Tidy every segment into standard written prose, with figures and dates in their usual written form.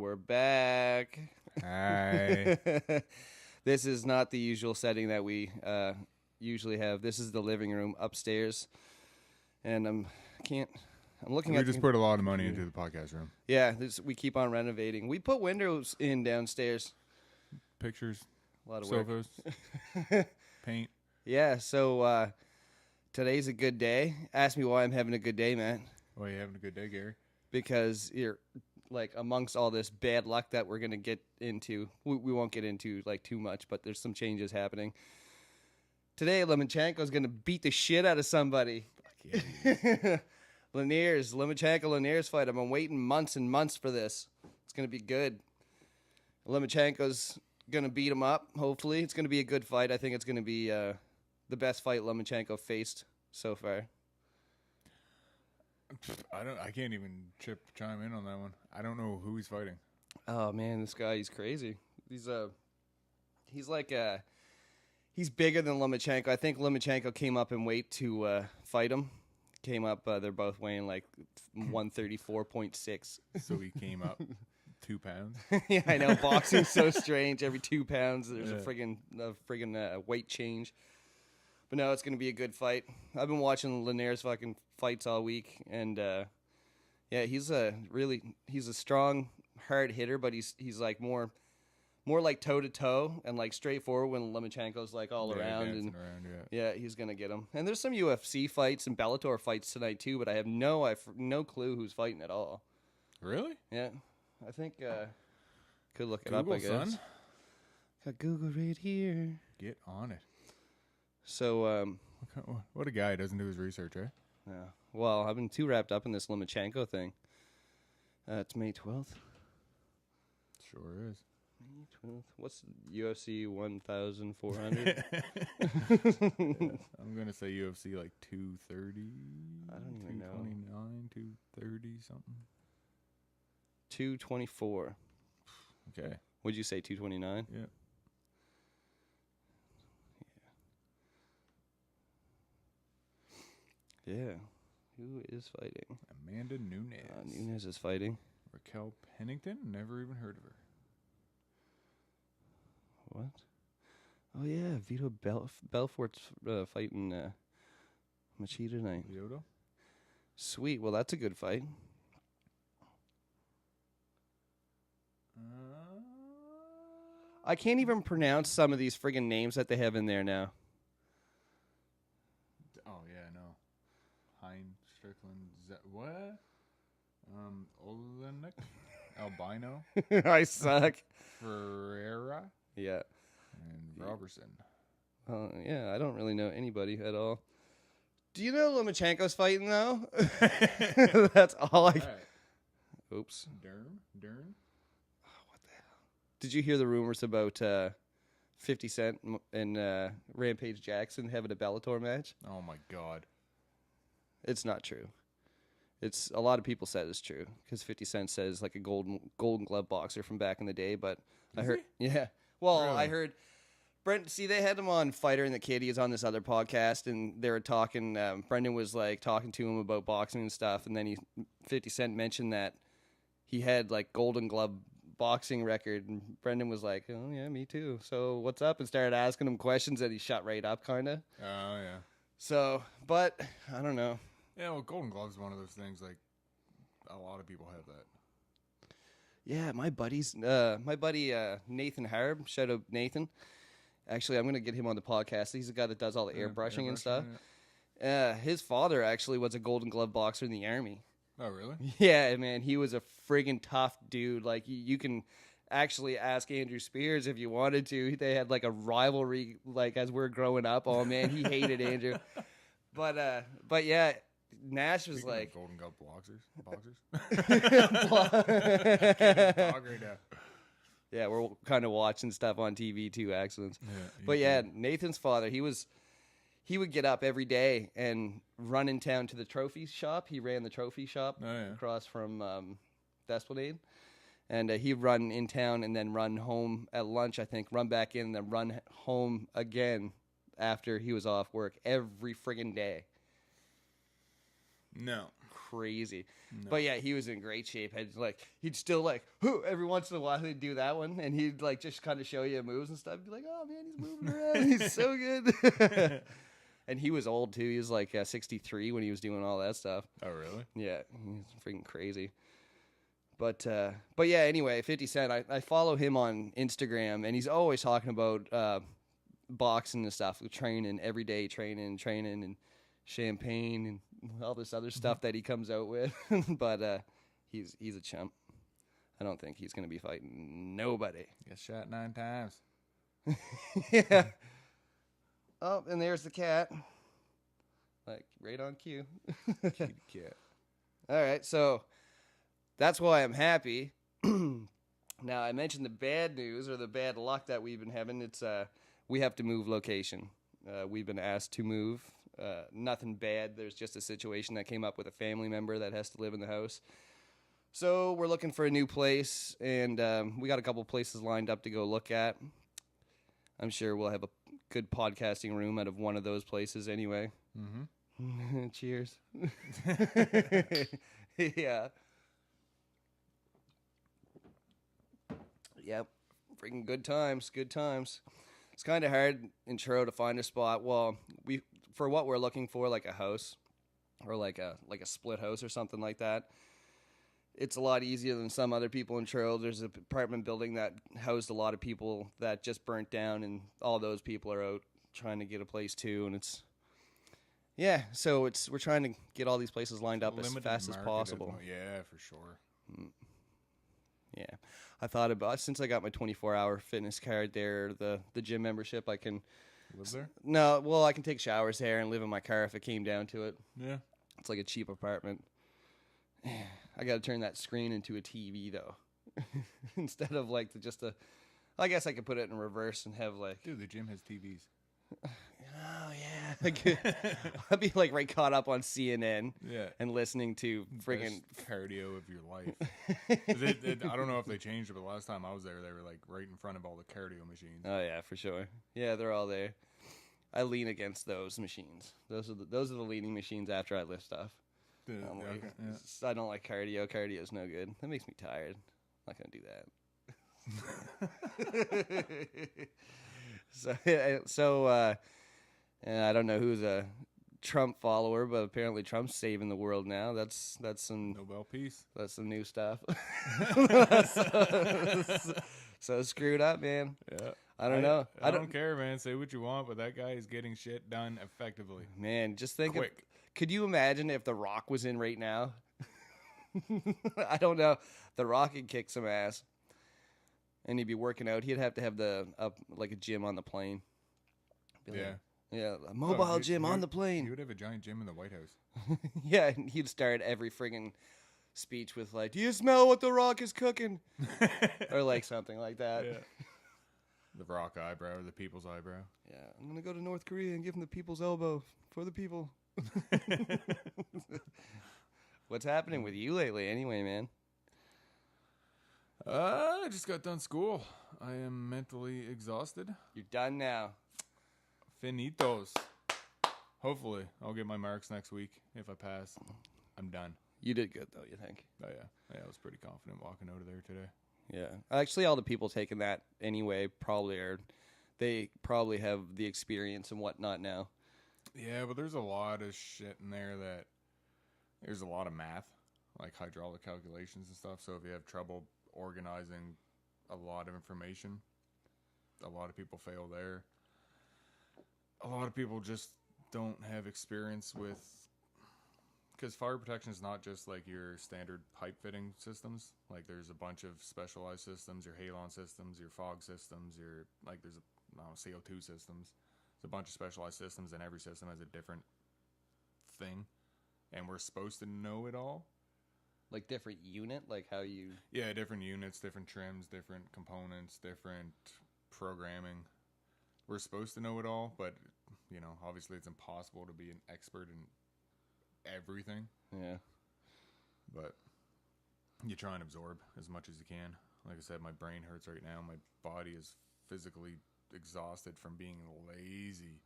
We're back. Hi. This is not the usual setting that we usually have. This is the living room upstairs, and I'm looking We at. just put a lot of money into the podcast room. Yeah, we keep on renovating. We put windows in downstairs. Pictures, A lot of sofas, work. paint. Yeah, so today's a good day. Ask me why I'm having a good day, Matt. Well, you having a good day, Gary? Because you're like amongst all this bad luck that we're gonna get into. We won't get into like too much, but there's some changes happening. Today, Lomachenko is gonna beat the shit out of somebody. Lomachenko-Linares fight. I've been waiting months and months for this. It's gonna be good. Lomachenko's gonna beat him up. Hopefully, it's gonna be a good fight. I think it's gonna be the best fight Lomachenko faced so far. I can't even chime in on that one. I don't know who he's fighting. Oh man, this guy, he's crazy. He's bigger than Lomachenko. I think Lomachenko came up in weight to fight him. Came up, they're both weighing like 134.6. So he came up 2 pounds. Yeah, I know. Boxing's so strange. Every 2 pounds, there's a friggin' weight change. But no, it's gonna be a good fight. I've been watching Linares fucking fights all week, and yeah, he's a strong, hard hitter, but he's like more like toe to toe and like straightforward when Lomachenko's like all around. Yeah, he's gonna get him. And there's some UFC fights and Bellator fights tonight too, but I have no clue who's fighting at all. Really? Yeah, I think could look it Google, up. I guess. Son. Got Google right here. Get on it. So what a guy doesn't do his research, eh? yeah. Well, I've been too wrapped up in this Lomachenko thing. It's May 12th. Sure is. May 12th. What's UFC 1,400? I'm gonna say UFC like 230. I don't even know. 229, 230 something. 224. Okay. Would you say 229? Yeah. Yeah. Who is fighting? Amanda Nunes. Nunes is fighting. Raquel Pennington? Never even heard of her. What? Oh, yeah. Vito Belfort's fighting Machida tonight. Lyoto? Sweet. Well, that's a good fight. I can't even pronounce some of these friggin' names that they have in there now. Oh, yeah, no. Hein, Strickland, what? Olenek? Albino? I suck. Ferreira? Yeah. And Robertson. Yeah, I don't really know anybody at all. Do you know Lomachenko's fighting, though? That's all I... Right. Oops. Dern? Oh, what the hell? Did you hear the rumors about 50 Cent and Rampage Jackson having a Bellator match? Oh, my God. It's not true. It's a lot of people said it's true because 50 Cent says like a golden glove boxer from back in the day. But I heard, yeah. Well, Really? I heard Brent. See, they had him on Fighter and the Kid. He was on this other podcast, and they were talking. Brendan was like talking to him about boxing and stuff, and then 50 Cent mentioned that he had like golden glove boxing record, and Brendan was like, "Oh yeah, me too." So what's up? And started asking him questions, and he shut right up, kind of. Oh, yeah. So, but I don't know. Yeah, well, Golden Glove is one of those things, like, a lot of people have that. Yeah, my buddy Nathan Harb, shout out Nathan. Actually, I'm going to get him on the podcast. He's the guy that does all the airbrushing and stuff. Yeah. His father actually was a Golden Glove boxer in the Army. Oh, really? Yeah, man, he was a friggin' tough dude. Like, you can actually ask Andrew Spears if you wanted to. They had, like, a rivalry, like, as we were growing up. Oh, man, he hated Andrew. But yeah... Nash was Speaking like of Golden Glove boxers. Dog right now. Yeah, we're kind of watching stuff on TV too, accidents. Yeah, but yeah, Nathan's father, he would get up every day and run in town to the trophy shop. He ran the trophy shop across from Esplanade, and he'd run in town and then run home at lunch. I think run back in and then run home again after he was off work every friggin' day. No. crazy. No. But yeah, he was in great shape. He'd still every once in a while he'd do that one, and he'd just kind of show you moves and stuff. Be like, oh man, he's moving around. He's so good. And he was old too. He was 63 when he was doing all that stuff. Oh really? Yeah, he's freaking crazy. But yeah. Anyway, 50 Cent. I follow him on Instagram, and he's always talking about boxing and stuff, training every day, training, and champagne and all this other stuff that he comes out with. But he's a chump. I don't think he's gonna be fighting nobody. Gets shot 9 times. Yeah. Oh, and there's the cat. Right on cue. Cute cat. All right, so that's why I'm happy. Now, I mentioned the bad news or the bad luck that we've been having. It's we have to move location. We've been asked to move. Nothing bad. There's just a situation that came up with a family member that has to live in the house. So we're looking for a new place, and we got a couple places lined up to go look at. I'm sure we'll have a good podcasting room out of one of those places anyway. Mm-hmm. Cheers. Yeah. Yep. Freaking good times. Good times. It's kind of hard in Truro to find a spot. Well, for what we're looking for, like a house or like a split house or something like that. It's a lot easier than some other people in Truro. There's an apartment building that housed a lot of people that just burnt down, and all those people are out trying to get a place too. And so we're trying to get all these places lined up as fast as possible. Yeah, for sure. Yeah, I thought about since I got my 24-hour fitness card there, the gym membership, I can live there. No, well, I can take showers there and live in my car if it came down to it. Yeah, it's like a cheap apartment. I got to turn that screen into a TV though, instead of I guess I could put it in reverse and have Dude, the gym has TVs. Oh yeah, I'd be right caught up on CNN. Yeah, and listening to friggin' cardio of your life. I don't know if they changed it, but the last time I was there, they were right in front of all the cardio machines. Oh yeah, for sure. Yeah, they're all there. I lean against those machines. Those are the leaning machines after I lift stuff. I don't like cardio. Cardio is no good. That makes me tired. I'm not gonna do that. So I don't know who's a Trump follower, but apparently Trump's saving the world now. That's some Nobel Peace. That's some new stuff. so screwed up, man. Yeah. I don't know. I don't care, man. Say what you want, but that guy is getting shit done effectively. Man, just think quick. Could you imagine if The Rock was in right now? I don't know. The Rock could kick some ass. And he'd be working out. He'd have to have a gym on the plane. A mobile gym on the plane. He would have a giant gym in the White House. Yeah, and he'd start every friggin' speech with do you smell what The Rock is cooking? Or something like that. Yeah. The Rock eyebrow or the people's eyebrow. Yeah, I'm going to go to North Korea and give him the people's elbow for the people. What's happening with you lately anyway, man? I just got done school. I am mentally exhausted. You're done now. Finitos. Hopefully, I'll get my marks next week. If I pass, I'm done. You did good, though, you think? Oh, yeah. I was pretty confident walking out of there today. Yeah. Actually, all the people taking that anyway they probably have the experience and whatnot now. Yeah, but there's a lot of shit in there that there's a lot of math, like hydraulic calculations and stuff. So if you have trouble organizing a lot of information, a lot of people fail there. A lot of people just don't have experience with, because fire protection is not just your standard pipe fitting systems. There's a bunch of specialized systems, your halon systems, your fog systems, there's CO2 systems. There's a bunch of specialized systems, and every system has a different thing, and we're supposed to know it all. Different unit, how you... Yeah, different units, different trims, different components, different programming. We're supposed to know it all, but, obviously it's impossible to be an expert in everything. Yeah. But you try and absorb as much as you can. Like I said, my brain hurts right now. My body is physically exhausted from being lazy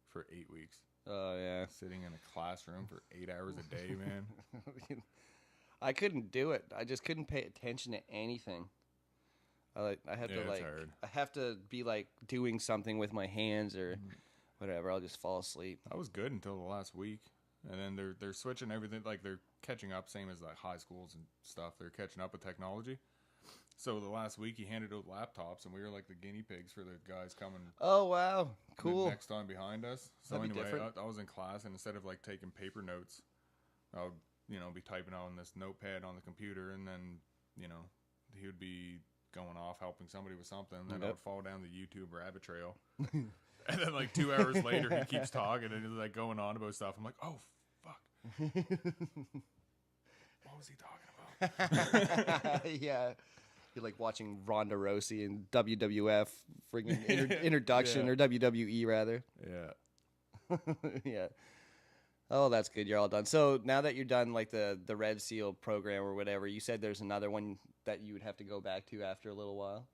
for 8 weeks. Oh yeah. Sitting in a classroom for 8 hours a day, man. I couldn't do it. I just couldn't pay attention to anything. I have to It's hard. I have to be like doing something with my hands or whatever. I'll just fall asleep. I was good until the last week, and then they're switching everything. Like they're catching up, same as like high schools and stuff. They're catching up with technology. So the last week he handed out laptops, and we were like the guinea pigs for the guys coming. Oh wow, cool. The next time behind us. So That'd be anyway, different. I was in class, and instead of like taking paper notes, I'll be typing on this notepad on the computer, and then he would be going off helping somebody with something. And then I would fall down the YouTube rabbit trail. And then like 2 hours later, he keeps talking and he's like going on about stuff. I'm like, oh fuck, what was he talking about? Yeah. You're like watching Ronda Rousey and WWF friggin' introduction or WWE rather. Yeah. Yeah. Oh, that's good. You're all done. So now that you're done, like the Red Seal program or whatever, you said there's another one that you would have to go back to after a little while.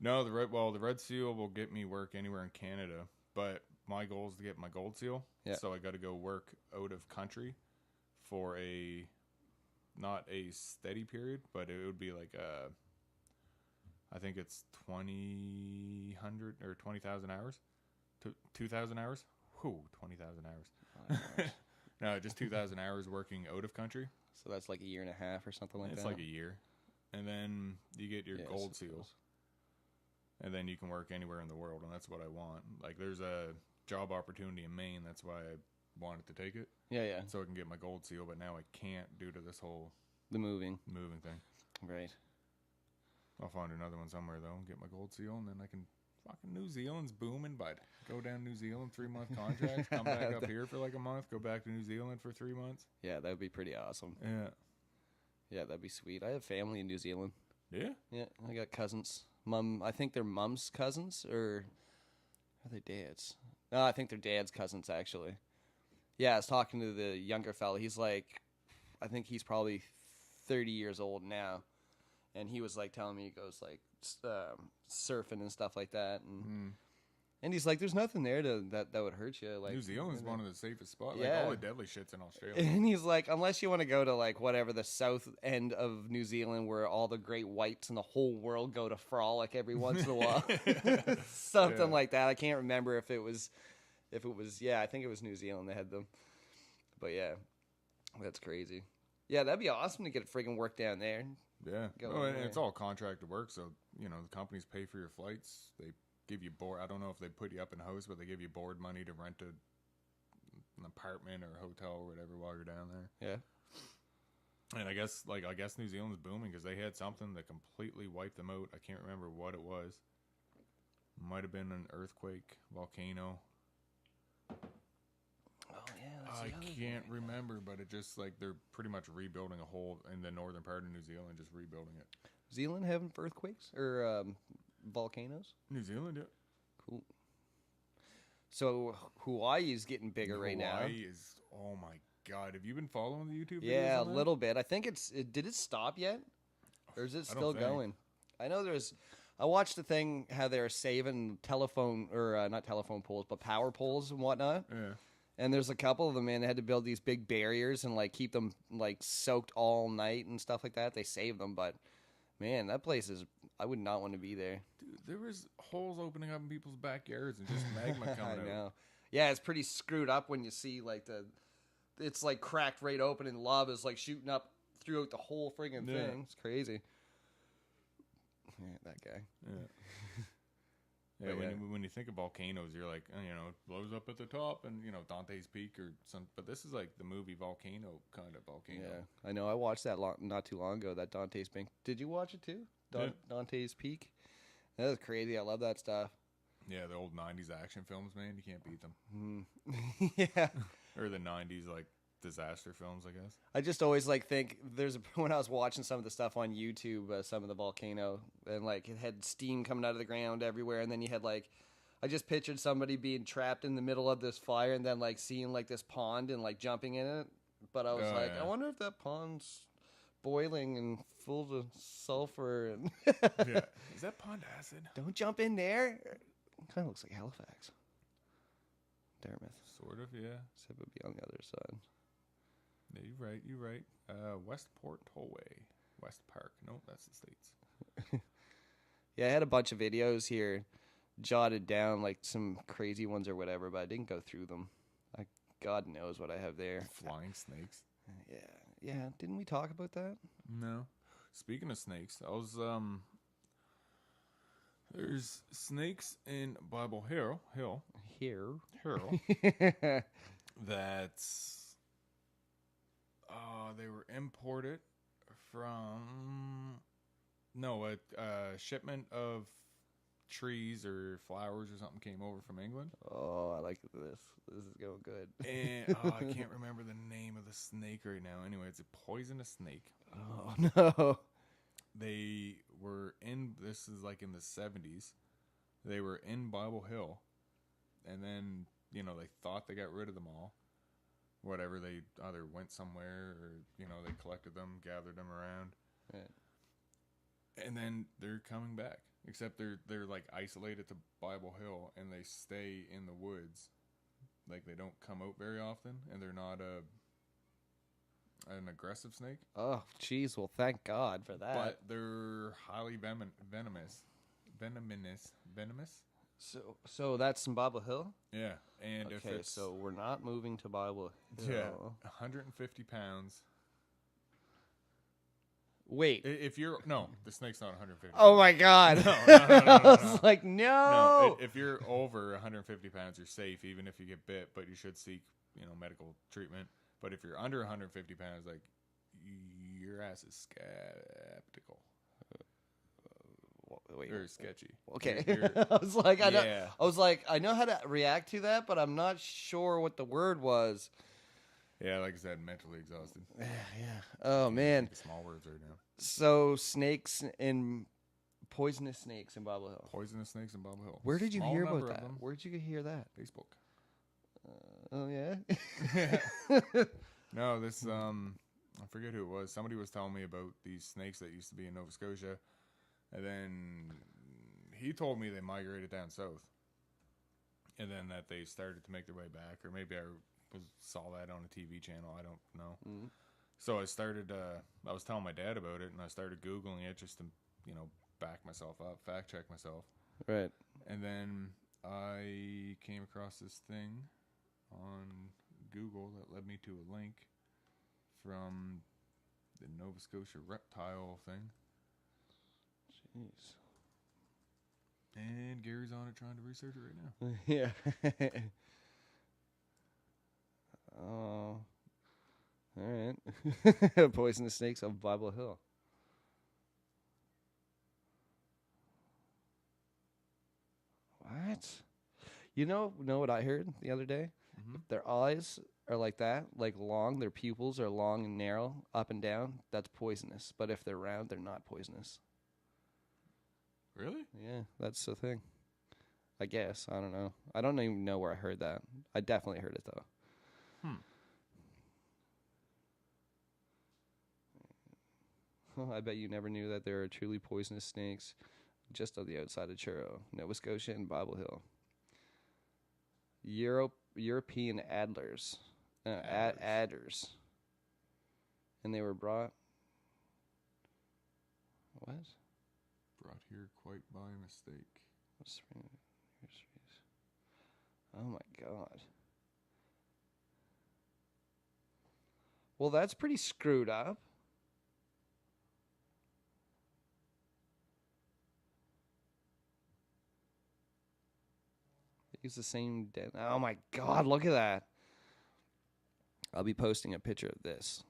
No, the Red Seal will get me work anywhere in Canada, but my goal is to get my Gold Seal. Yeah. So I got to go work out of country for not a steady period, but it would be like I think it's 2,000 or 20,000 hours, 2,000 hours. Whew, 20,000 hours. No, just 2,000 hours working out of country. So that's like a year and a half or something like that. It's like a year, and then you get your Gold Seal. And then you can work anywhere in the world, and that's what I want. Like, there's a job opportunity in Maine. That's why I wanted to take it. Yeah, yeah. So I can get my Gold Seal, but now I can't due to this whole the moving thing. Right. I'll find another one somewhere, though, and get my Gold Seal, and then I can... Fucking New Zealand's booming, bud. Go down New Zealand, 3-month contracts, come back up here for like a month, go back to New Zealand for 3 months. Yeah, that would be pretty awesome. Yeah. Yeah, that'd be sweet. I have family in New Zealand. Yeah? Yeah, I got cousins. I think they're mom's cousins, or are they dads? No, I think they're dad's cousins, actually. Yeah, I was talking to the younger fella. He's like, I think he's probably 30 years old now. And he was like telling me, he goes like surfing and stuff like that. And he's like, there's nothing there that would hurt you. Like New Zealand's one of the safest spots. Yeah. Like all the deadly shit's in Australia. And he's like, unless you want to go to like whatever the south end of New Zealand where all the great whites in the whole world go to frolic every once in a while. Something like that. I can't remember if it was I think it was New Zealand they had them. But yeah, that's crazy. Yeah, that'd be awesome to get friggin' work down there. Yeah. And it's all contracted work, so the companies pay for your flights. They give you board. I don't know if they put you up in a house, but they give you board money to rent an apartment or a hotel or whatever while you're down there. Yeah. And I guess New Zealand's booming because they had something that completely wiped them out. I can't remember what it was. Might have been an earthquake, volcano. Oh yeah. I can't remember, but it just like they're pretty much rebuilding a whole in the northern part of New Zealand, just rebuilding it. Zealand having earthquakes or volcanoes? New Zealand, yeah. Cool. So Hawaii is getting bigger right now. Hawaii is, oh my God. Have you been following the YouTube videos? Yeah, a little bit. I think did it stop yet? Or is it still going? I know I watched the thing how they're saving telephone, or not telephone poles, but power poles and whatnot. Yeah. And there's a couple of them, man, they had to build these big barriers and like keep them like soaked all night and stuff like that. They saved them, but man, that place I would not want to be there. Dude, there was holes opening up in people's backyards and just magma coming out. I know. Yeah, it's pretty screwed up when you see like it's like cracked right open and lava is like shooting up throughout the whole friggin' thing. It's crazy. Yeah, that guy. Yeah. Yeah, when you think of volcanoes, you're like, it blows up at the top and, Dante's Peak or something. But this is like the movie Volcano kind of volcano. Yeah, I know. I watched that not too long ago, that Dante's Peak. Did you watch it too? Dante's Peak? That was crazy. I love that stuff. Yeah, the old 90s action films, man. You can't beat them. Yeah. Or the 90s, like, disaster films, I guess. I just always think when I was watching some of the stuff on YouTube, some of the volcano, and like it had steam coming out of the ground everywhere, and then you had like, I just pictured somebody being trapped in the middle of this fire and then like seeing like this pond and like jumping in it, but I was I wonder if that pond's boiling and full of sulfur and yeah. Is that pond acid? Don't jump in there. It kind of looks like Halifax. Dartmouth. Sort of, yeah. Except it would be on the other side. Yeah, you're right. Westport Tollway. West Park. Nope, that's the States. Yeah, I had a bunch of videos here jotted down, like some crazy ones or whatever, but I didn't go through them. God knows what I have there. Flying snakes. Yeah. Didn't we talk about that? No. Speaking of snakes, I was there's snakes in Bible Hill. Here. That's they were imported from a shipment of trees or flowers or something came over from England. Oh, I like this. This is going good. And I can't remember the name of the snake right now. Anyway, it's a poisonous snake. Oh no. They were this is like in the 70s. They were in Bible Hill. And then, they thought they got rid of them all. Whatever, they either went somewhere or, they collected them, gathered them around. Right. And then they're coming back. Except they're like isolated to Bible Hill and they stay in the woods. Like they don't come out very often and they're not an aggressive snake. Oh, jeez. Well, thank God for that. But they're highly venomous. Venomous? So that's in Bible Hill? Yeah. And okay, if it's... so we're not moving to Bible Hill. Yeah. 150 pounds. Wait. If you're... No, the snake's not 150 pounds. Oh, my God. No. I was like, no. No, if you're over 150 pounds, you're safe, even if you get bit, but you should seek, medical treatment. But if you're under 150 pounds, like, your ass is skeptical. Wait. Very sketchy. Okay. You're, I was like, yeah. I know how to react to that, but I'm not sure what the word was. Yeah, like I said, mentally exhausted. Yeah. Oh, man. Small words right now. So poisonous snakes in Bible Hill. Poisonous snakes in Bible Hill. Where did you hear about that? Them. Where did you hear that? Facebook. Oh, yeah? No, this, I forget who it was. Somebody was telling me about these snakes that used to be in Nova Scotia. And then he told me they migrated down south. And then that they started to make their way back. Or maybe I saw that on a TV channel. I don't know. Mm-hmm. So I started, I was telling my dad about it. And I started Googling it just to, back myself up, fact check myself. Right. And then I came across this thing on Google that led me to a link from the Nova Scotia reptile thing. Jeez. And Gary's on it trying to research it right now. Yeah. Oh. All right. Poisonous snakes on Bible Hill. What? You know what I heard the other day? Mm-hmm. If their eyes are like that, like long, their pupils are long and narrow, up and down, that's poisonous. But if they're round, they're not poisonous. Really? Yeah, that's the thing. I guess. I don't know. I don't even know where I heard that. I definitely heard it, though. I bet you never knew that there are truly poisonous snakes just on the outside of Truro, Nova Scotia, and Bible Hill. European adders. Adders. And they were brought... What? Brought here quite by mistake. Oh my God. Well, that's pretty screwed up. Use the same den. Oh my God, look at that. I'll be posting a picture of this.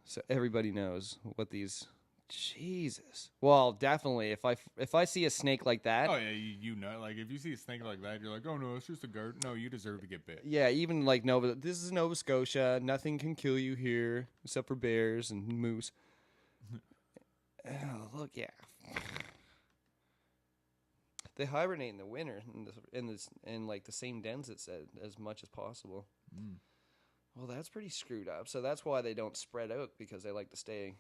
So everybody knows what these... Jesus. Well, definitely. If I see a snake like that... Oh, yeah, you know. Like, if you see a snake like that, you're like, oh, no, it's just a guard. No, you deserve to get bit. Yeah, even like this is Nova Scotia. Nothing can kill you here except for bears and moose. Oh, look, yeah. They hibernate in the winter in like the same dens, it said, as much as possible. Mm. Well, that's pretty screwed up. So that's why they don't spread out, because they like to stay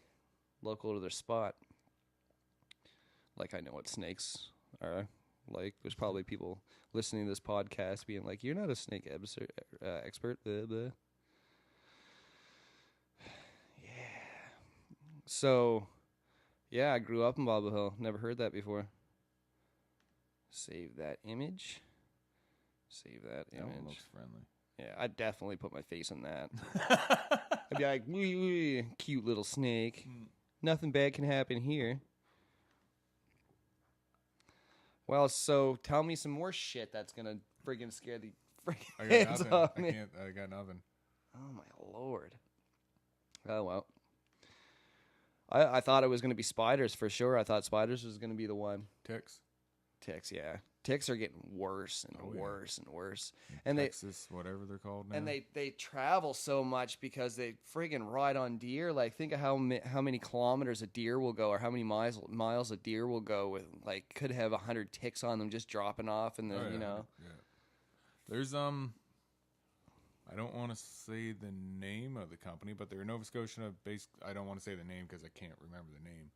local to their spot. Like, I know what snakes are Like, there's probably people listening to this podcast being like, "You're not a snake expert." Blah, blah. Yeah. So, yeah, I grew up in Bobble Hill. Never heard that before. Save that image. Save that image. That one looks friendly. Yeah, I'd definitely put my face in that. I'd be like, wee, wee, cute little snake. Nothing bad can happen here. Well, so tell me some more shit that's gonna friggin' scare the friggin' heads off me. I got nothing. Oh my lord. Oh well. I thought it was gonna be spiders for sure. I thought spiders was gonna be the one. Ticks. Ticks, yeah. Ticks are getting worse and worse and worse. And Texas, whatever they're called now. And they travel so much because they friggin' ride on deer. Like, think of how many kilometers a deer will go, or how many miles a deer will go with. Like, could have 100 ticks on them just dropping off, and then you know. Yeah. There's I don't want to say the name of the company, but they're Nova Scotia based. I don't want to say the name because I can't remember the name.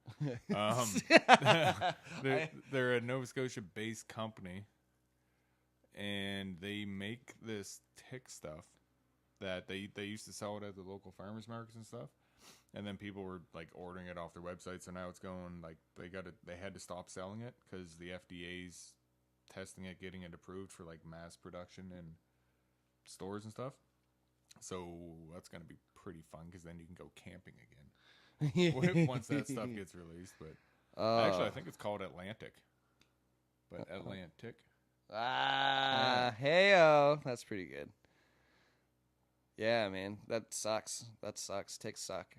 They're a Nova Scotia based company, and they make this tick stuff that they used to sell it at the local farmers markets and stuff, and then people were like ordering it off their website. So now it's going like they had to stop selling it because the FDA's testing it, getting it approved for like mass production in stores and stuff. So that's going to be pretty fun because then you can go camping again once that stuff gets released. But actually, I think it's called Atlantic, but Atlantic. Heyo, that's pretty good. Yeah, man, that sucks. Ticks suck.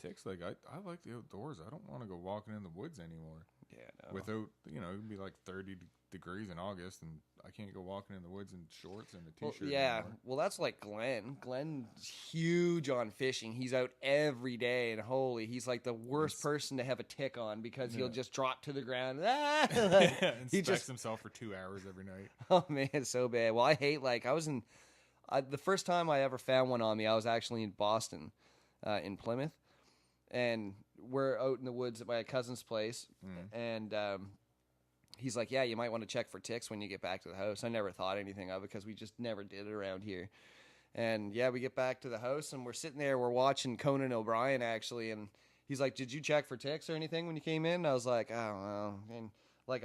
Ticks, like I like the outdoors. I don't want to go walking in the woods anymore. Yeah, no. Without, it'd be like 30 degrees in August, and I can't go walking in the woods in shorts and a t-shirt. Well, yeah, anymore. well, that's like Glenn. Glenn's huge on fishing. He's out every day, and he's like the worst person to have a tick on because he'll just drop to the ground. And he inspects himself for 2 hours every night. Oh man, it's so bad. Well, I hate the first time I ever found one on me, I was actually in Boston, in Plymouth, and we're out in the woods at my cousin's place, and he's like, yeah, you might want to check for ticks when you get back to the house. I never thought anything of it because we just never did it around here. And yeah, we get back to the house and we're sitting there, we're watching Conan O'Brien actually, and he's like, did you check for ticks or anything when you came in? And I was like, I don't know. And like,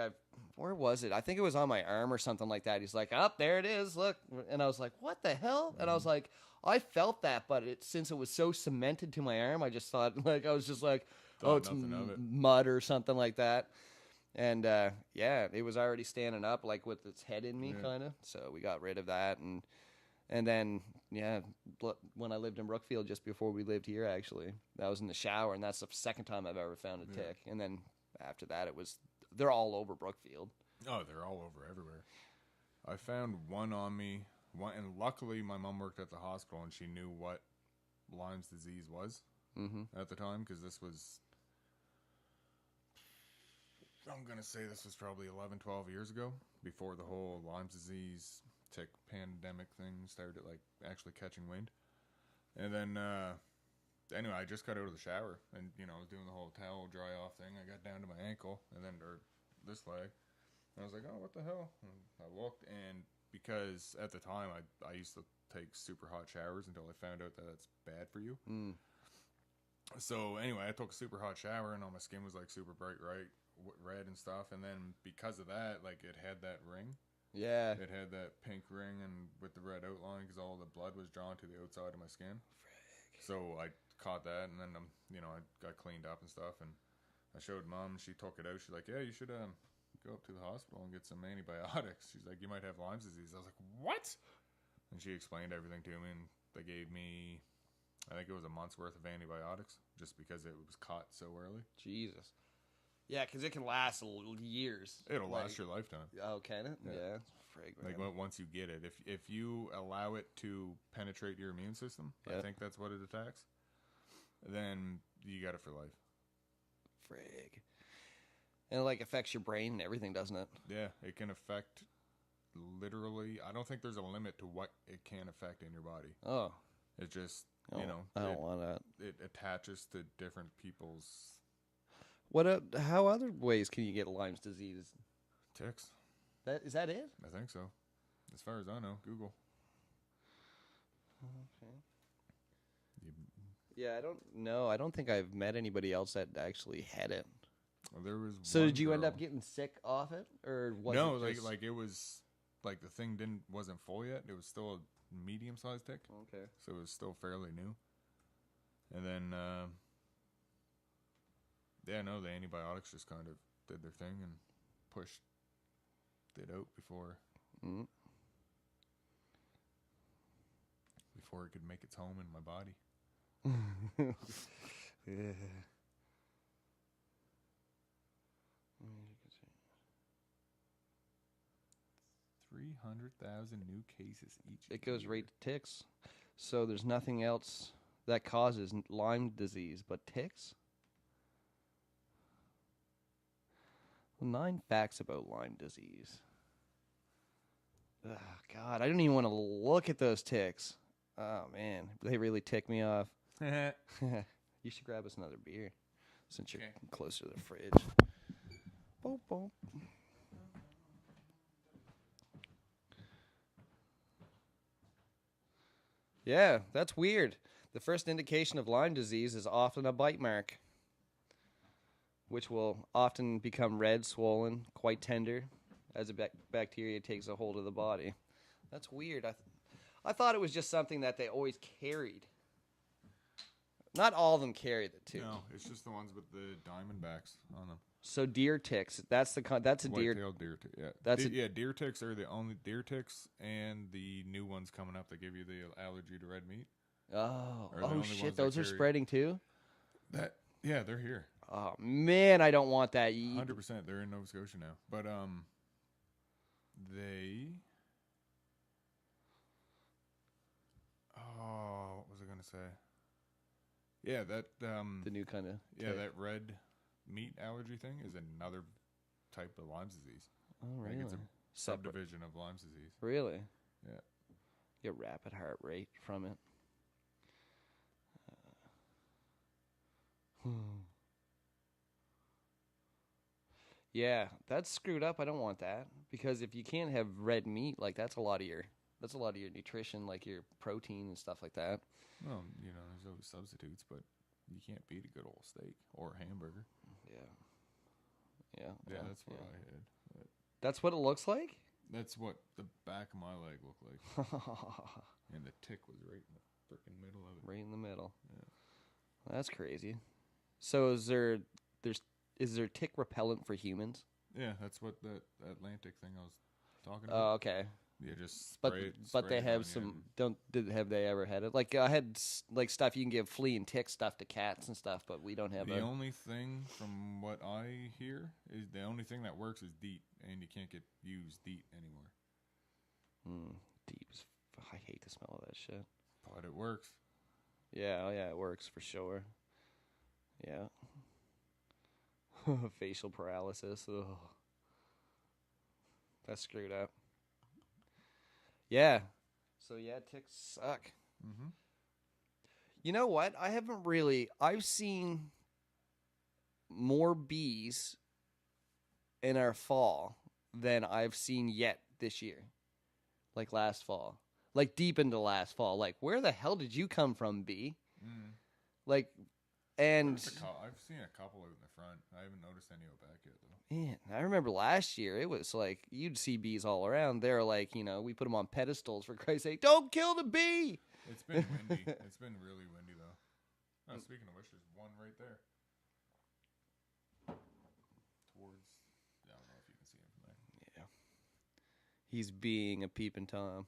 where was it? I think it was on my arm or something like that. He's like, there it is, look. And I was like, what the hell? And I was like, I felt that, but since it was so cemented to my arm, I just thought, I was just like, it's mud or something like that. And yeah, it was already standing up, like with its head in me, kind of. So we got rid of that, and then when I lived in Brookfield, just before we lived here, actually, I was in the shower, and that's the second time I've ever found a tick. And then after that, they're all over Brookfield. Oh, they're all over everywhere. I found one on me, and luckily my mom worked at the hospital, and she knew what Lyme's disease was at the time, because this was. I'm going to say this was probably 11, 12 years ago, before the whole Lyme's disease tick pandemic thing started, like, actually catching wind. And then, anyway, I just got out of the shower, and, I was doing the whole towel dry off thing. I got down to my ankle, and then, or this leg, and I was like, oh, what the hell? And I looked, and because at the time, I used to take super hot showers until I found out that that's bad for you. So, anyway, I took a super hot shower, and all my skin was, like, super bright red and stuff, and then because of that, like, it had that ring. Yeah. It had that pink ring and with the red outline because all the blood was drawn to the outside of my skin. Frick. So I caught that, and then I got cleaned up and stuff, and I showed Mom, and she took it out. She's like, yeah, you should go up to the hospital and get some antibiotics. She's like, you might have Lyme's disease. I was like, what? And she explained everything to me, and they gave me, I think it was a month's worth of antibiotics just because it was caught so early. Jesus. Yeah, because it can last years. It'll last your lifetime. Oh, can it? Yeah. Frig, like once you get it, if you allow it to penetrate your immune system, I think that's what it attacks. Then you got it for life. Frig. And it like affects your brain and everything, doesn't it? Yeah, it can affect literally. I don't think there's a limit to what it can affect in your body. Oh, it just I don't want that. It attaches to different people's. How other ways can you get Lyme's disease? Ticks. Is that it? I think so. As far as I know, Google. Okay. You, Yeah, I don't know. I don't think I've met anybody else that actually had it. well, there was. So one did you end girl- up getting sick off it, or was No, it just... like it was like the thing wasn't full yet. It was still a medium-sized tick, Okay. so it was still fairly new. And then, yeah, no, the antibiotics just kind of did their thing and pushed it out before it could make its home in my body. Yeah. 300,000 new cases each. It goes year. right to ticks. So there's nothing else that causes Lyme disease but ticks. 9 facts about Lyme disease. Ugh, God, I don't even want to look at those ticks. Oh, man. They really tick me off. You should grab us another beer since you're closer to the fridge. Boop, boop. Yeah, that's weird. The first indication of Lyme disease is often a bite mark, which will often become red, swollen, quite tender as a bacteria takes a hold of the body. That's weird. I thought it was just something that they always carried. Not all of them carried it too. No, it's just the ones with the diamondbacks on them. So deer ticks. That's a deer. White-tailed deer tick. Yeah, That's deer ticks are the only deer ticks, and the new ones coming up that give you the allergy to red meat. Oh shit! Those are spreading too. Yeah, they're here. Oh man, I don't want that. 100%. They're in Nova Scotia now, but they. Oh, what was I gonna say? Yeah, that the new kind of that red meat allergy thing is another type of Lyme disease. Oh, really? Like it's a subdivision of Lyme disease. Really? Yeah. Get rapid heart rate from it. Yeah, that's screwed up. I don't want that because if you can't have red meat, like that's a lot of your nutrition, like your protein and stuff like that. Well, there's always substitutes, but you can't beat a good old steak or a hamburger. Yeah, that's what I had. But that's what it looks like? That's what the back of my leg looked like. And the tick was right in the freaking middle of it. Right in the middle. Yeah. That's crazy. So is there tick repellent for humans? Yeah, that's what the Atlantic thing I was talking Oh, about. okay. Yeah, just spray it. But they have some. Have they ever had it? Like I had like stuff you can give flea and tick stuff to cats and stuff, but we don't have. The only thing from what I hear is the only thing that works is DEET, and you can't use DEET anymore. DEET. I hate the smell of that shit. But it works. Yeah, it works for sure. Yeah. Facial paralysis. Ugh. That's screwed up. Yeah. So, yeah, ticks suck. Mm-hmm. You know what? I've seen more bees in our fall than I've seen yet this year. Like last fall. Like deep into last fall. Like, where the hell did you come from, bee? Mm. Like, and... I've seen a couple out in the front. I haven't noticed any out back yet, though. Man, I remember last year, it was like, you'd see bees all around. They're like, we put them on pedestals, for Christ's sake. Don't kill the bee! It's been windy. It's been really windy, though. Oh, speaking of which, there's one right there. I don't know if you can see him from there. Yeah. He's being a peeping Tom.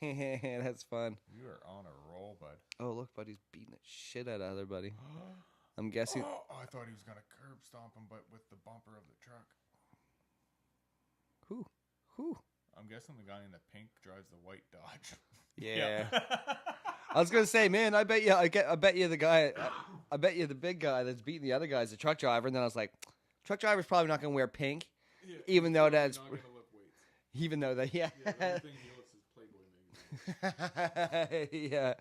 That's fun. You are on a roll, bud. Oh, look, buddy's beating the shit out of other buddy. I'm guessing... Oh, I thought he was going to curb stomp him, but with the bumper of the truck. Who? I'm guessing the guy in the pink drives the white Dodge. Yeah. I was gonna say, man, I bet you the big guy that's beating the other guy is a truck driver. And then I was like, truck driver's probably not gonna wear pink, even though that's, not gonna lift weights. Even though that, yeah. The only thing he lifts is Playboy magazines. Yeah.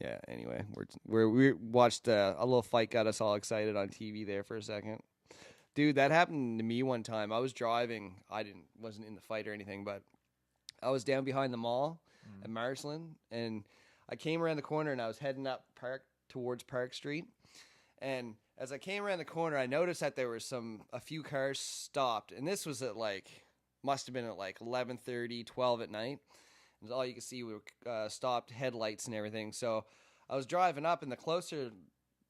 Yeah. Anyway, we watched a little fight, got us all excited on TV there for a second. Dude, that happened to me one time. I was driving. Wasn't in the fight or anything, but I was down behind the mall at Marsland, and I came around the corner, and I was heading up towards Park Street. And as I came around the corner, I noticed that there were a few cars stopped, and this was must have been at like 11:30, 12 at night. And all you could see were stopped headlights and everything. So I was driving up, and the closer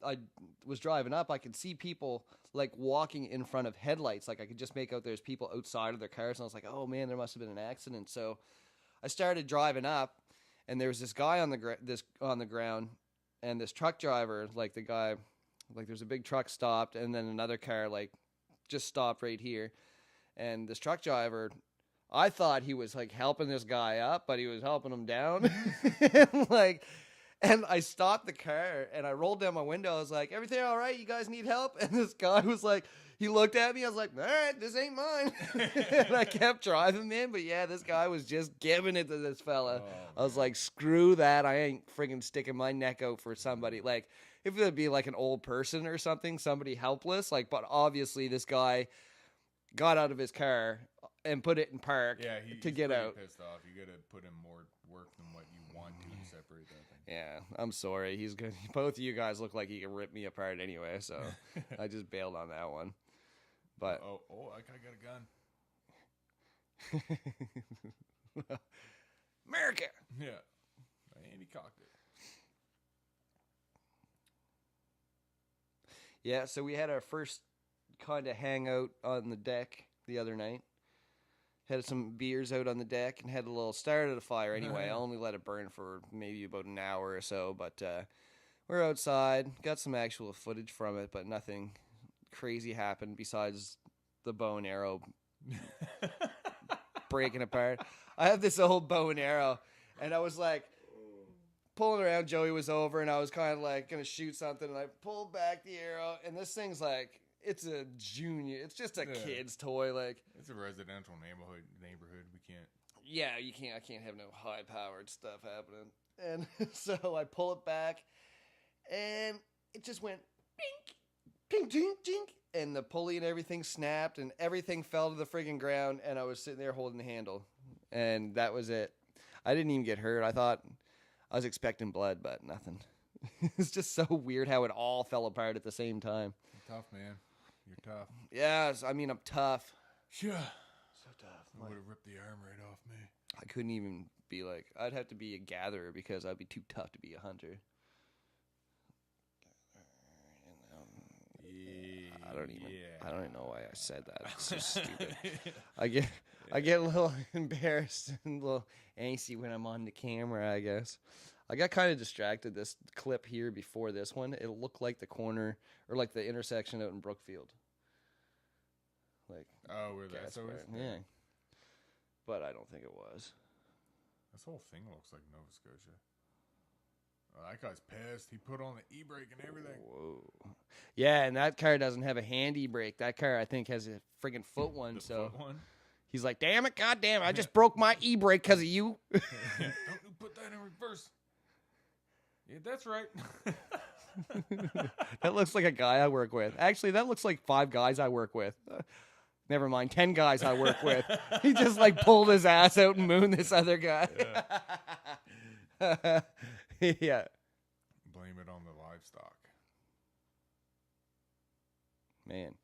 I was driving up, I could see people like walking in front of headlights. Like I could just make out there's people outside of their cars, and I was like, oh man, there must have been an accident. So I started driving up, and there was this guy on the ground, and this truck driver, like the guy, like there's a big truck stopped, and then another car like just stopped right here, and this truck driver, I thought he was like helping this guy up, but he was helping him down. And I stopped the car, and I rolled down my window. I was like, everything all right? You guys need help? And this guy was like, he looked at me. I was like, all right, this ain't mine. And I kept driving, man. But yeah, this guy was just giving it to this fella. I was like, screw that. I ain't friggin' sticking my neck out for somebody. Like, if it would be like an old person or something, somebody helpless. Like, but obviously this guy got out of his car and put it in park to get out. Pissed off. You got to put in more work than what you want to separate that thing. Yeah, I'm sorry. He's good. Both of you guys look like you can rip me apart anyway, so I just bailed on that one. But I got a gun. America. Yeah, Andy cocked it. Yeah, so we had our first kind of hangout on the deck the other night. Had some beers out on the deck and had a little started a fire anyway. I only let it burn for maybe about an hour or so, but we're outside, got some actual footage from it, but nothing crazy happened besides the bow and arrow breaking apart. I have this old bow and arrow, and I was like pulling around. Joey was over, and I was kind of like going to shoot something, and I pulled back the arrow, and this thing's like, it's a junior. It's just a kid's toy. Like it's a residential neighborhood. We can't. Yeah, you can't. I can't have no high powered stuff happening. And so I pull it back, and it just went ding, ding, ding, ding, and the pulley and everything snapped, and everything fell to the friggin' ground. And I was sitting there holding the handle, and that was it. I didn't even get hurt. I was expecting blood, but nothing. It's just so weird how it all fell apart at the same time. You're tough, man. You're tough. Yes, I mean, I'm tough. Yeah. So tough. I would have ripped the arm right off me. I couldn't even be like, I'd have to be a gatherer because I'd be too tough to be a hunter. I don't even know why I said that. It's so stupid. I get a little embarrassed and a little angsty when I'm on the camera, I guess. I got kind of distracted this clip here before this one. It looked like the corner or like the intersection out in Brookfield. Like where that's always yeah. But I don't think it was. This whole thing looks like Nova Scotia. Oh, that guy's pissed. He put on the e-brake and everything. Whoa. Yeah, and that car doesn't have a handy brake. That car, I think, has a friggin' foot one. Foot one? He's like, damn it, goddamn, I just broke my e-brake because of you. Don't you put that in reverse. Yeah, that's right. That looks like a guy I work with. Actually, that looks like 5 guys I work with. Never mind, 10 guys I work with. He just like pulled his ass out and mooned this other guy. Yeah. Blame it on the livestock. Man.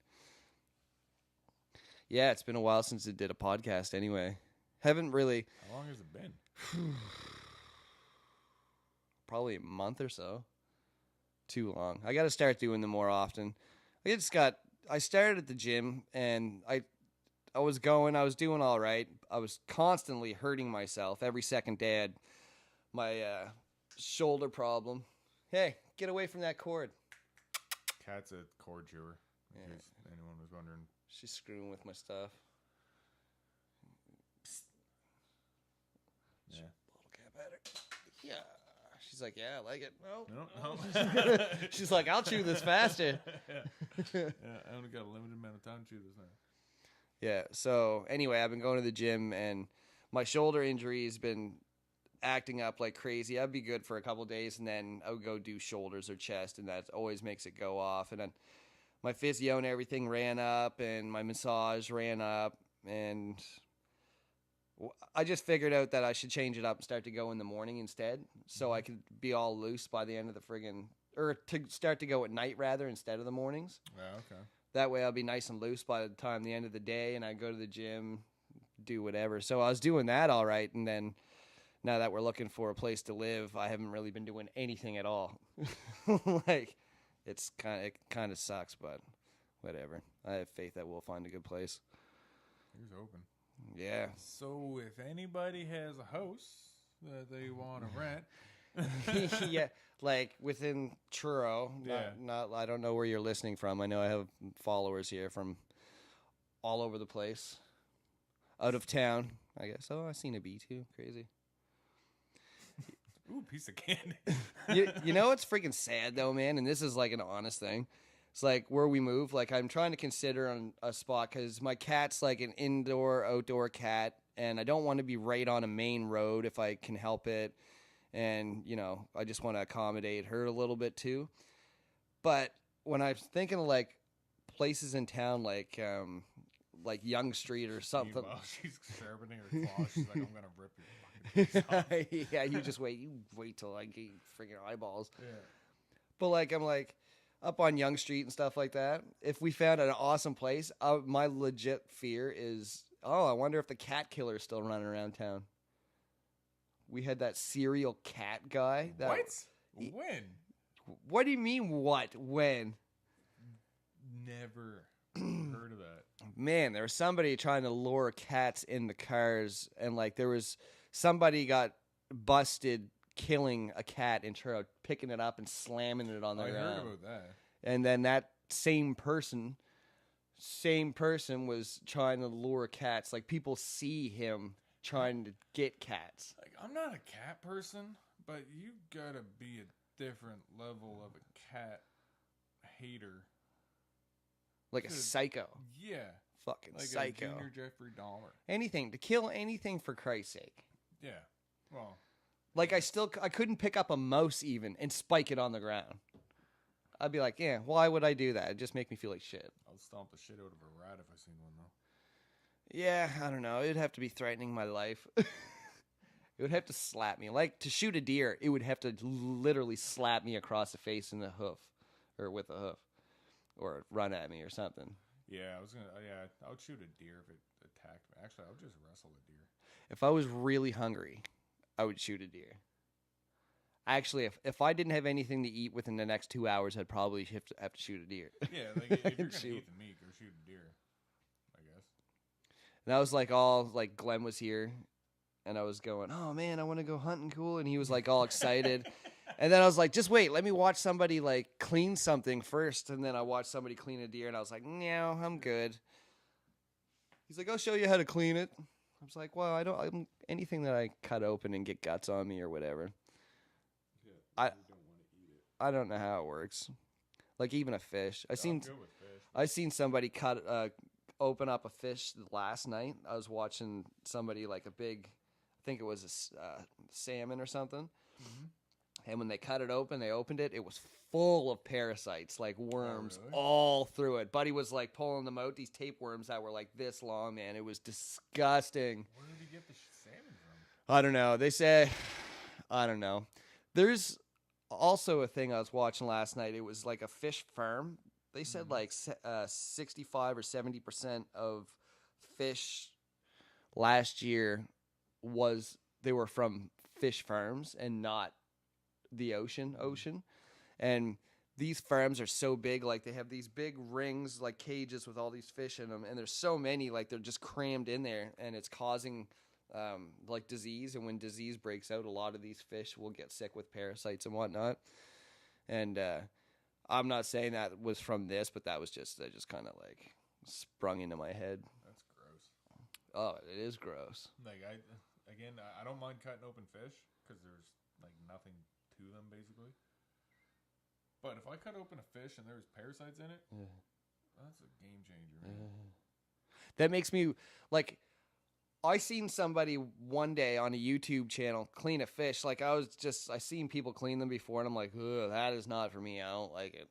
Yeah, it's been a while since I did a podcast anyway. Haven't really. How long has it been? Probably a month or so. Too long. I got to start doing them more often. I started at the gym, and I was doing all right. I was constantly hurting myself every second day. I had my shoulder problem. Hey, get away from that cord. Cat's a cord chewer. In case anyone was wondering. She's screwing with my stuff. Yeah. Bottle cap at her. Yeah. She's like, yeah, I like it. No. She's like, I'll chew this faster. Yeah, I only got a limited amount of time to chew this now. Yeah, so anyway, I've been going to the gym, and my shoulder injury's been acting up like crazy. I'd be good for a couple of days, and then I would go do shoulders or chest, and that always makes it go off. And then my physio and everything ran up, and my massage ran up, and I just figured out that I should change it up and start to go in the morning instead, so I could be all loose by the end of the friggin', or to start to go at night rather instead of the mornings. Yeah, okay. That way I'll be nice and loose by the time the end of the day, and I go to the gym, do whatever. So I was doing that all right, and then now that we're looking for a place to live, I haven't really been doing anything at all. Like, it kind of sucks, but whatever. I have faith that we'll find a good place. Here's open. Yeah. So if anybody has a house that they want to rent, Yeah, like within Truro. Not I don't know where you're listening from. I know I have followers here from all over the place. Out of town, I guess. Oh, I've seen a bee too. Crazy. ooh, piece of candy. You know what's freaking sad though, man? And this is like an honest thing. It's like where we move. Like I'm trying to consider on a spot because my cat's like an indoor-outdoor cat, and I don't want to be right on a main road if I can help it. And you know, I just want to accommodate her a little bit too. But when I'm thinking of like places in town, like Young Street or something. Meanwhile, she's sharpening her claws. She's like, I'm gonna rip your fucking face off. Yeah, you just wait. You wait till I get freaking eyeballs. Yeah. But like I'm like up on Young Street and stuff like that. If we found an awesome place, my legit fear is, I wonder if the cat killer is still running around town. We had that serial cat guy. What? When? What do you mean? What? When? Never heard of that. Man, there was somebody trying to lure cats in the cars, and like there was somebody got busted killing a cat in Truro, picking it up and slamming it on the ground. I heard about that. And then that same person was trying to lure cats. Like people see him trying to get cats. Like I'm not a cat person, but you gotta be a different level of a cat hater. Like a psycho. Yeah. Fucking like psycho. A junior Jeffrey Dahmer. Anything. To kill anything for Christ's sake. Yeah. Well. Like I couldn't pick up a mouse even and spike it on the ground. I'd be like, yeah, why would I do that? It'd just make me feel like shit. I'll stomp the shit out of a rat if I seen one though. Yeah, I don't know. It'd have to be threatening my life. It would have to slap me. Like to shoot a deer, it would have to literally slap me across the face in the hoof. Or with a hoof. Or run at me or something. Yeah, I would shoot a deer if it attacked me. Actually, I would just wrestle a deer. If I was really hungry, I would shoot a deer. Actually, if I didn't have anything to eat within the next 2 hours, I'd probably have to shoot a deer. Yeah, like if you're going to eat the meat, go shoot a deer, I guess. And I was like all, like Glenn was here, and I was going, oh man, I want to go hunting cool. And he was like all excited. And then I was like, just wait, let me watch somebody like clean something first. And then I watched somebody clean a deer, and I was like, no, I'm good. He's like, I'll show you how to clean it. I was like, well, anything that I cut open and get guts on me or whatever. Yeah, I don't know how it works. Like even a fish. I seen somebody open up a fish last night. I was watching somebody like a big, I think it was a salmon or something. Mm-hmm. And when they cut it open, they opened it. It was full of parasites, like worms, all through it. Buddy was like pulling them out. These tapeworms that were like this long, man. It was disgusting. Where did he get the salmon from? I don't know. They say, I don't know. There's also a thing I was watching last night. It was like a fish farm. They said like 65 or 70% of fish last year they were from fish farms and not the ocean. And these farms are so big, like they have these big rings, like cages with all these fish in them, and there's so many, like they're just crammed in there, and it's causing like disease. And when disease breaks out, a lot of these fish will get sick with parasites and whatnot. And I'm not saying that was from this, but that was just kind of like sprung into my head. That's gross. Oh, it is gross. Like I don't mind cutting open fish because there's like nothing to them basically. But if I cut open a fish and there's parasites in it, that's a game changer, man. That makes me like. I seen somebody one day on a YouTube channel clean a fish. Like I seen people clean them before, and I'm like, ugh, that is not for me. I don't like it.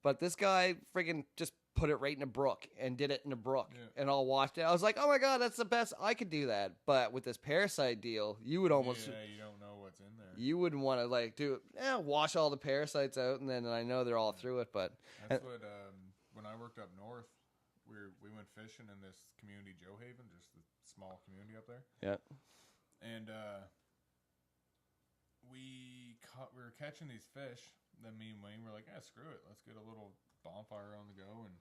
But this guy friggin' just put it right in a brook and did it in a brook, Yeah. and all washed it. I was like, oh my god, that's the best. I could do that. But with this parasite deal, you would almost, Yeah, you don't know what's in there. you wouldn't want to like wash all the parasites out, and then I know they're all through it. But That's what when I worked up north, we went fishing in this community, Joe Haven, just a small community up there. yeah, And we were catching these fish. Then me and Wayne were like, "Yeah, screw it. Let's get a little bonfire on the go, and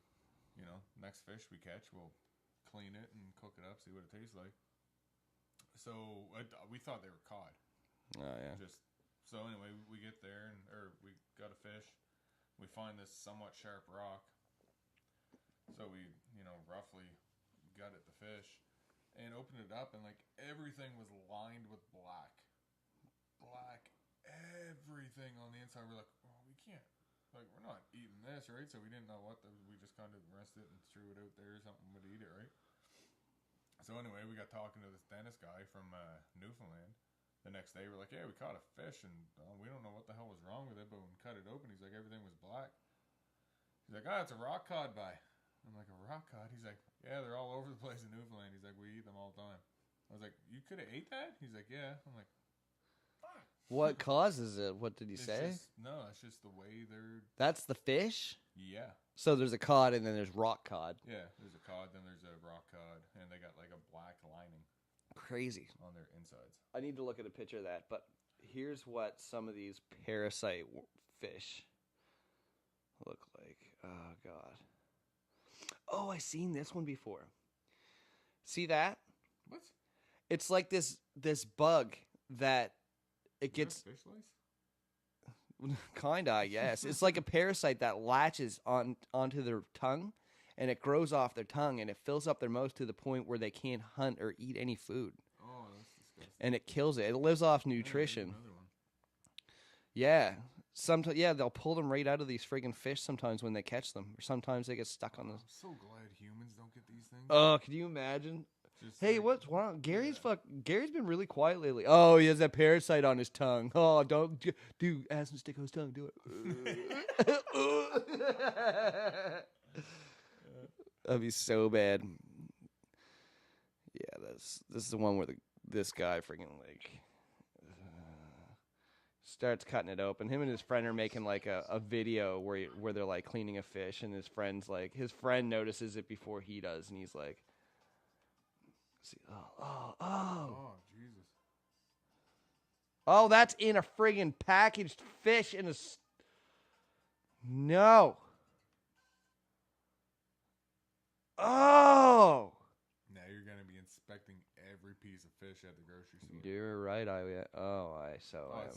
next fish we catch, we'll clean it and cook it up, see what it tastes like." So we thought they were cod. oh yeah, So anyway, we get there or we got a fish. We find this somewhat sharp rock. So we, roughly gutted the fish and opened it up, and like everything was lined with black, everything on the inside. We're like, oh, we can't, like, we're not eating this, right? So we didn't know we just kind of rinsed it and threw it out there. Something would eat it, right? So anyway, we got talking to this dentist guy from Newfoundland. The next day, we're like, yeah, we caught a fish, and we don't know what the hell was wrong with it, but when we cut it open, he's like, everything was black. He's like, it's a rock cod by. I'm like, a rock cod? He's like, yeah, they're all over the place in Newfoundland. He's like, we eat them all the time. I was like, you could have ate that? He's like, yeah. I'm like, fuck. what causes it? What did he say? It's just the way they're... That's the fish? Yeah. So there's a cod and then there's rock cod. Yeah, there's a cod, then there's a rock cod, and they got like a black lining. Crazy. On their insides. I need to look at a picture of that, but here's what some of these parasite fish look like. Oh, God. Oh, I seen this one before. See that? What? It's like this bug that it gets... Fish lice? Kinda, I guess. It's like a parasite that latches onto their tongue, and it grows off their tongue, and it fills up their mouth to the point where they can't hunt or eat any food. Oh, that's disgusting. And it kills it. It lives off nutrition. Another one. Yeah. Sometimes, they'll pull them right out of these friggin' fish sometimes when they catch them. Or sometimes they get stuck on this. I'm so glad humans don't get these things. Oh, can you imagine? Hey, like, what's wrong? Gary's been really quiet lately. Oh, he has that parasite on his tongue. Oh, don't do ask him to stick on his tongue. Do it. That'd be so bad. Yeah, this is the one where this guy freaking like starts cutting it open. Him and his friend are making like a video where they're like cleaning a fish, and his friend notices it before he does, and he's like, see, oh, Jesus. Oh, that's in a friggin' packaged fish in a... No. Oh. Now you're going to be inspecting every piece of fish at the grocery store. You're right. It's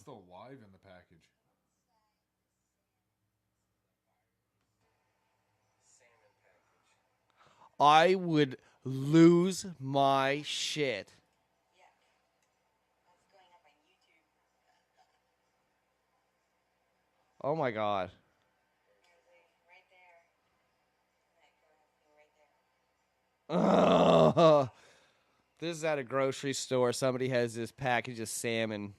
still live in the package. I would lose my shit. Oh my God. Oh, this is at a grocery store. Somebody has this package of salmon,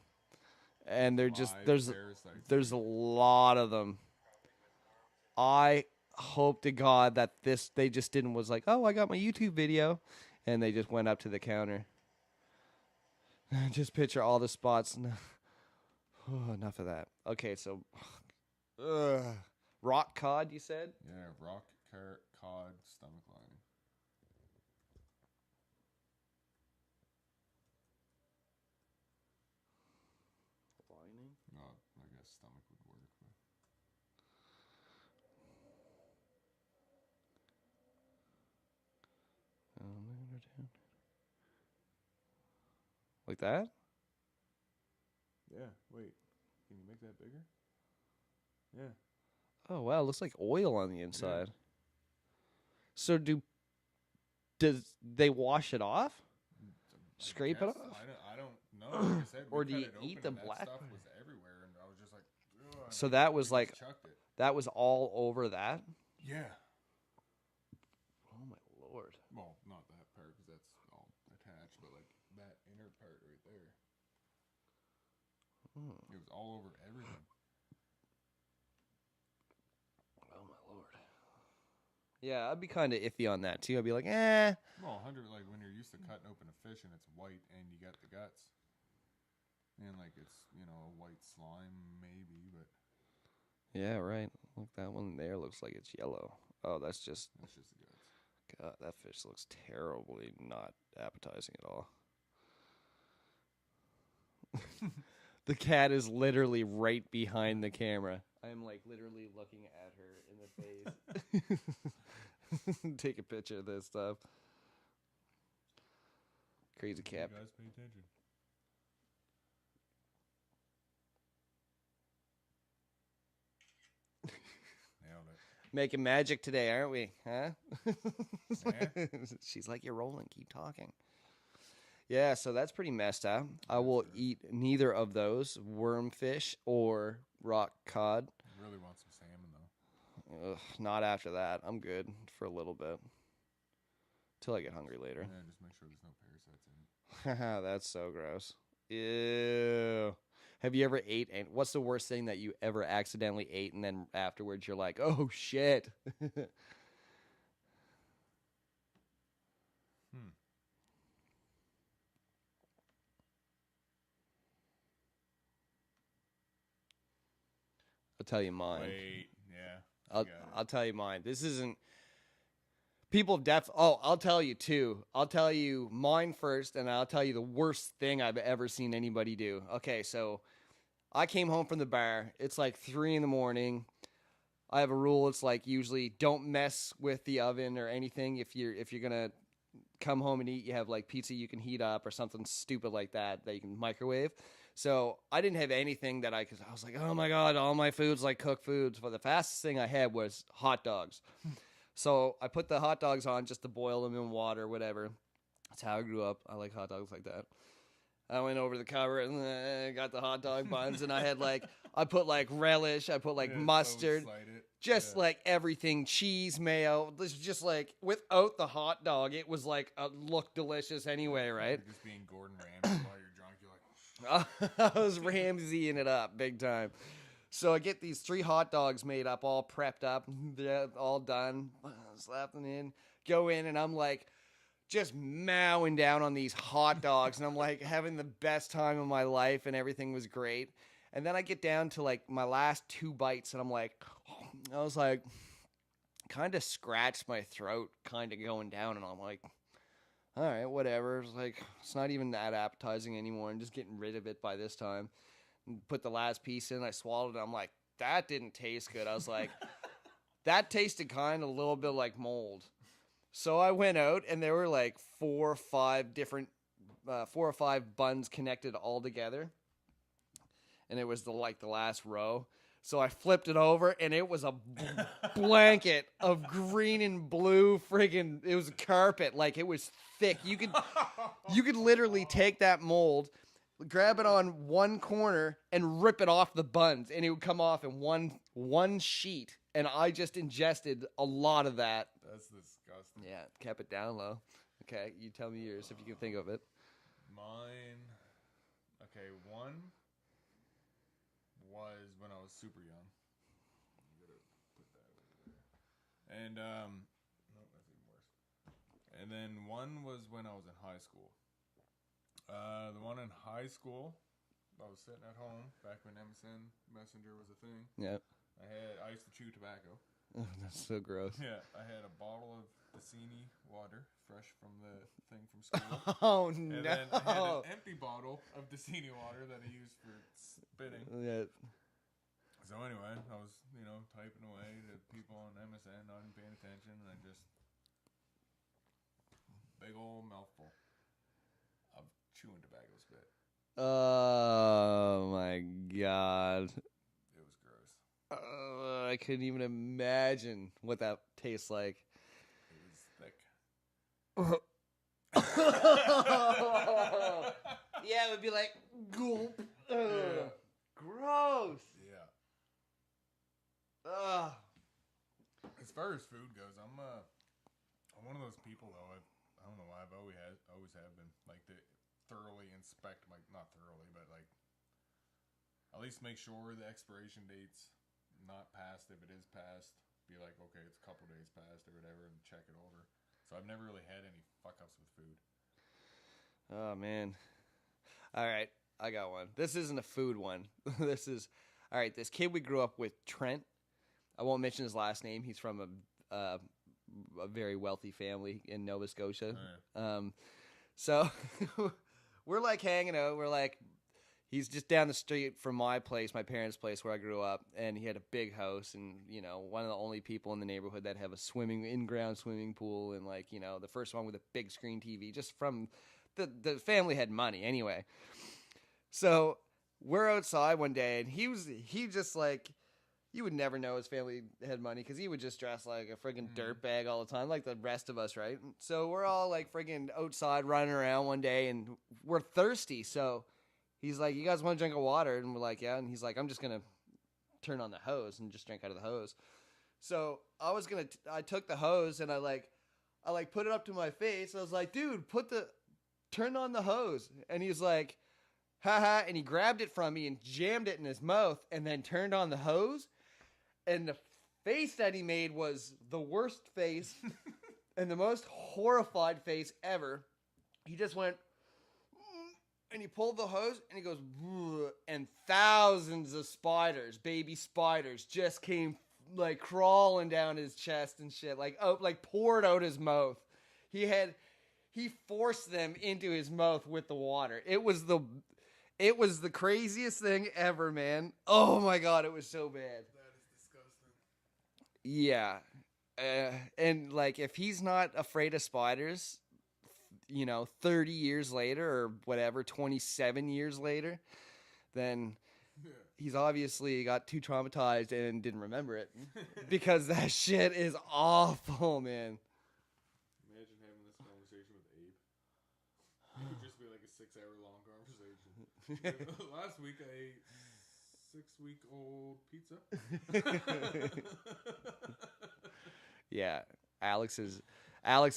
and they're just there's a lot of them. I hope to God that they just didn't was like, oh, I got my YouTube video, and they just went up to the counter. Just picture all the spots. Oh, enough of that. Okay, so rock cod, you said? Yeah, rock cod stomach lining. No, I guess stomach would work. Like that? Yeah. Wait. Can you make that bigger? Yeah. Oh wow, it looks like oil on the inside. Yeah. So does they wash it off? Scrape it off? I don't know. Like I said, or do you eat the black? That stuff was everywhere, and I was just like, ugh, so that was like that was all over that? Yeah. Oh my Lord. Well, not that part because that's all attached, but like that inner part right there. It was all over everything. Oh my Yeah, I'd be kind of iffy on that too. I'd be like, eh. Well, 100, like when you're used to cutting open a fish and it's white and you got the guts. And like it's, a white slime maybe, but Yeah, right. Look, that one there looks like it's yellow. Oh, that's just the guts. God, that fish looks terribly not appetizing at all. The cat is literally right behind the camera. I'm like literally looking at her in the face. Take a picture of this stuff. Crazy cat. You guys pay attention. Nailed it. Making magic today, aren't we? Huh? Yeah. She's like, you're rolling. Keep talking. Yeah, so that's pretty messed up. I will eat neither of those, wormfish or rock cod. I really want some salmon, though. Ugh, not after that. I'm good for a little bit. Till I get hungry later. Yeah, just make sure there's no parasites in it. That's so gross. Ew. Have you ever ate, and what's the worst thing that you ever accidentally ate and then afterwards you're like, oh, shit? I'll tell you mine. Wait, yeah. I'll tell you mine. This isn't. I'll tell you too. I'll tell you mine first, and I'll tell you the worst thing I've ever seen anybody do. Okay, so I came home from the bar. It's like 3 a.m. I have a rule. It's like usually don't mess with the oven or anything. If you're gonna come home and eat, you have like pizza you can heat up or something stupid like that you can microwave. So I didn't have anything that I was like, oh my God, all my food's like cooked foods. But the fastest thing I had was hot dogs. So I put the hot dogs on just to boil them in water, whatever. That's how I grew up. I like hot dogs like that. I went over the cover and got the hot dog buns, and I put like relish, I put like mustard, just like everything, cheese, mayo. This just like without the hot dog, it was like looked delicious anyway, right? You're just being Gordon Ramsay while you're drunk. You're like, I was Ramsaying it up big time. So I get these 3 hot dogs made up, all prepped up, they're all done, slap them in, go in, and I'm like just mowing down on these hot dogs, and I'm like having the best time of my life, and everything was great. And then I get down to like my last 2 bites, and I'm like, I was like, kind of scratched my throat, kind of going down, and I'm like, all right, whatever. It's like, it's not even that appetizing anymore. I'm just getting rid of it by this time. And put the last piece in, I swallowed it. I'm like, that didn't taste good. I was like, that tasted kind of a little bit like mold. So I went out, and there were like 4 or 5 different, 4 or 5 buns connected all together. And it was the last row. So I flipped it over, and it was a blanket of green and blue friggin', it was a carpet. Like, it was thick. You could literally take that mold, grab it on one corner, and rip it off the buns, and it would come off in one sheet. And I just ingested a lot of that. that's disgusting. Yeah, kept it down low. Okay, you tell me yours if you can think of it. Mine, okay, one was when I was super young. I'm gonna put that over there. And no, that's even worse. And then one was when I was in high school. The one in high school, I was sitting at home back when MSN Messenger was a thing. Yeah. I used to chew tobacco. Oh, that's so gross. Yeah, I had a bottle of Dasani water, fresh from the thing from school. Oh, And no. then I had an empty bottle of Dasani water that I used for spitting. Yeah. So anyway, I was, typing away to people on MSN, not even paying attention, and I just big old mouthful of chewing tobacco spit. Oh, my God. It was gross. I couldn't even imagine what that tastes like. It was thick. Yeah, it would be like, gulp. Yeah. Gross. Yeah. Ugh. As far as food goes, I'm one of those people though. I don't know why I've always have been like to thoroughly inspect not thoroughly, but like at least make sure the expiration date's not passed if it is passed. be like, okay, it's a couple days past or whatever, and check it over. So I've never really had any fuck ups with food. Oh man. All right, I got one. This isn't a food one. This is all right. This kid we grew up with, Trent. I won't mention his last name. He's from a very wealthy family in Nova Scotia. Oh, yeah. So we're like hanging out. We're like, he's just down the street from my place, my parents' place where I grew up, and he had a big house, and one of the only people in the neighborhood that have a in-ground swimming pool, and like the first one with a big screen TV. Just from the family had money anyway. So we're outside one day, and he just like. You would never know his family had money because he would just dress like a friggin' dirtbag all the time, like the rest of us, right? So we're all like friggin' outside running around one day, and we're thirsty. So he's like, "You guys want to drink of water?" And we're like, "Yeah." And he's like, "I'm just gonna turn on the hose and just drink out of the hose." So I took the hose and I put it up to my face. I was like, "Dude, turn on the hose." And he's like, "Haha!" And he grabbed it from me and jammed it in his mouth, and then turned on the hose. And the face that he made was the worst face and the most horrified face ever. He just went, and he pulled the hose, and he goes, and thousands of spiders, baby spiders, just came like crawling down his chest and shit, like poured out his mouth. He forced them into his mouth with the water. It was the craziest thing ever, man. Oh my God, it was so bad. Yeah. And like if he's not afraid of spiders, 30 years later or whatever, 27 years later, then he's obviously got too traumatized and didn't remember it because that shit is awful, man. Imagine having this conversation with Abe. It would just be like a 6-hour long conversation. Last week I ate 6-week-old pizza. Yeah, Alex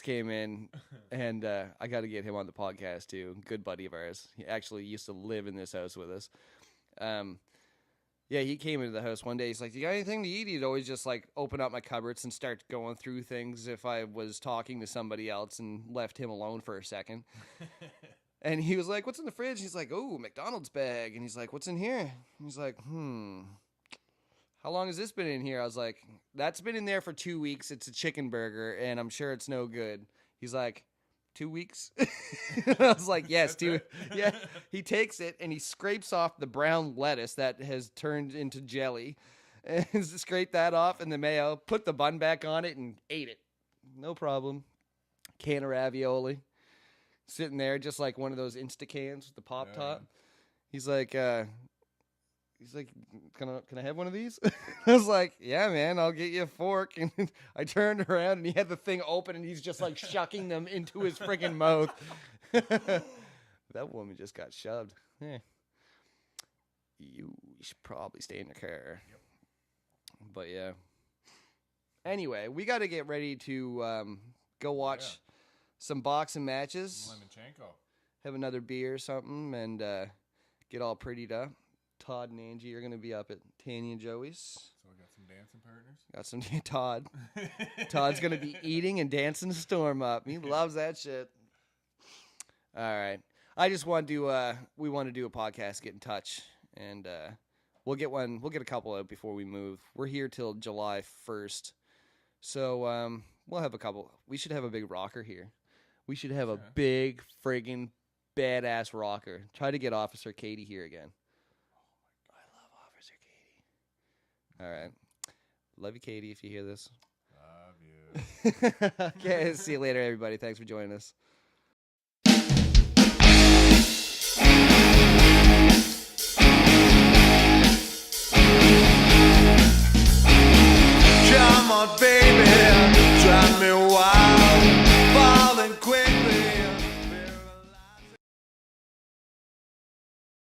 came in, and I got to get him on the podcast too. Good buddy of ours. He actually used to live in this house with us. Yeah, he came into the house one day. He's like, "You got anything to eat?" He'd always just like open up my cupboards and start going through things if I was talking to somebody else and left him alone for a second. And he was like, "What's in the fridge?" He's like, "Oh, McDonald's bag." And he's like, "What's in here?" And he's like, "How long has this been in here?" I was like, "That's been in there for 2 weeks. It's a chicken burger, and I'm sure it's no good." He's like, 2 weeks? I was like, "Yes, 2. Yeah." He takes it, and he scrapes off the brown lettuce that has turned into jelly, and scraped that off in the mayo, put the bun back on it, and ate it. No problem. Can of ravioli. Sitting there, just like one of those Instacans with the pop top. He's like, "Can I have one of these?" I was like, "Yeah, man, I'll get you a fork." And I turned around, and he had the thing open, and he's just like shucking them into his freaking mouth. That woman just got shoved. Yeah. You should probably stay in your car. Yep. But yeah. Anyway, we got to get ready to go watch some boxing matches. Lomachenko. Have another beer or something, and get all prettied up. Todd and Angie are going to be up at Tanya and Joey's. So we got some dancing partners? Got some Todd. Todd's going to be eating and dancing the storm up. He loves that shit. All right. I just want to we want to do a podcast, get in touch, and we'll get a couple out before we move. We're here till July 1st. So we'll have a couple. We should have a big rocker here. We should have a big friggin' badass rocker. Try to get Officer Katie here again. All right. Love you, Katie, if you hear this. Love you. Okay, see you later, everybody. Thanks for joining us. Come on, baby.